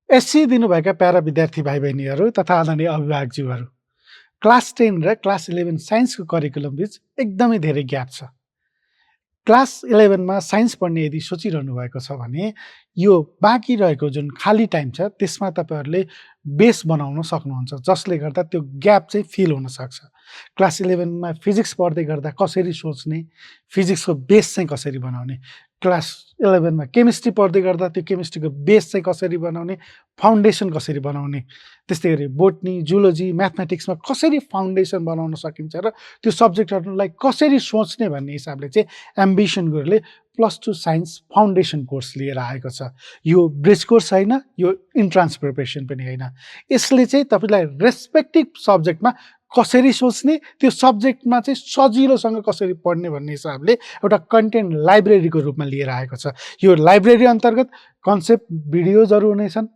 SC दिनुभएका para विद्यार्थी भाइ बहिनीहरू तथा आदरणीय अभिभावकज्यूहरू, क्लास 10 र क्लास 11 साइन्सको करिकुलम बीच एकदमै धेरै ग्याप छ। क्लास 11 मा साइन्स पढ्ने यदि सोचिरहनु भएको छ भने यो बाँकी रहेको जुन खाली टाइम छ त्यसमा तपाईँहरूले बेस बनाउन सक्नुहुन्छ, जसले गर्दा त्यो ग्याप चाहिँ फिल हुन सक्छ। क्लास 11 मा फिजिक्स पढ्दै गर्दा कसरी सोच्ने, फिजिक्सको बेस चाहिँ कसरी बनाउने, क्लास 11 मा केमिस्ट्री पढ्दै गर्दा त्यो केमिस्ट्रीको बेस चाहिँ कसरी बनाउने, फाउन्डेसन कसरी बनाउने, त्यस्तै गरी बोटनी, जुलोजी, म्याथमेटिक्समा कसरी फाउन्डेसन बनाउन सकिन्छ र त्यो सब्जेक्टहरूलाई कसरी सोच्ने भन्ने हिसाबले चाहिँ एम्बिसन गुरुले +2 साइन्स फाउन्डेसन कोर्स लिएर आएको छ। यो ब्रिज कोर्स होइन, यो इन्ट्रान्स प्रिपरेसन पनि होइन। यसले चाहिँ तपाईँलाई रेस्पेक्टिभ सब्जेक्टमा कसरी सोच्ने, त्यो सब्जेक्टमा चाहिँ सजिलोसँग कसरी पढ्ने भन्ने हिसाबले एउटा कन्टेन्ट लाइब्रेरीको रूपमा लिएर आएको छ। यो लाइब्रेरी अन्तर्गत कन्सेप्ट भिडियोजहरू हुनेछन्,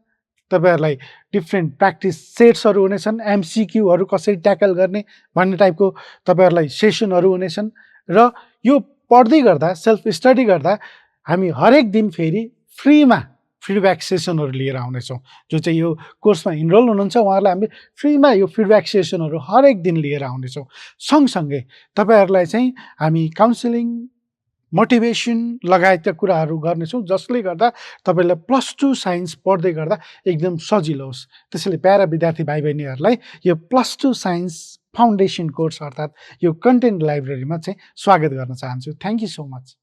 तपाईँहरूलाई डिफ्रेन्ट प्र्याक्टिस सेट्सहरू हुनेछन्, एमसिक्यूहरू कसरी ट्याकल गर्ने भन्ने टाइपको तपाईँहरूलाई सेसनहरू हुनेछन् र यो पढ्दै गर्दा सेल्फ स्टडी गर्दा हामी हरेक दिन फेरि फ्रीमा फिडब्याक सेसनहरू लिएर आउनेछौँ। जो चाहिँ यो कोर्समा इनरोल हुनुहुन्छ उहाँहरूलाई हामीले फ्रीमा यो फिडब्याक सेसनहरू हरेक दिन लिएर आउनेछौँ। सँगसँगै तपाईँहरूलाई चाहिँ हामी काउन्सिलिङ, मोटिभेसन लगायतका कुराहरू गर्नेछौँ, जसले गर्दा तपाईँलाई +2 साइन्स पढ्दै गर्दा एकदम सजिलो होस्। त्यसैले प्यारा विद्यार्थी भाइ बहिनीहरूलाई यो +2 साइन्स फाउन्डेसन कोर्स अर्थात् यो कन्टेन्ट लाइब्रेरीमा चाहिँ स्वागत गर्न चाहन्छु। Thank you so much.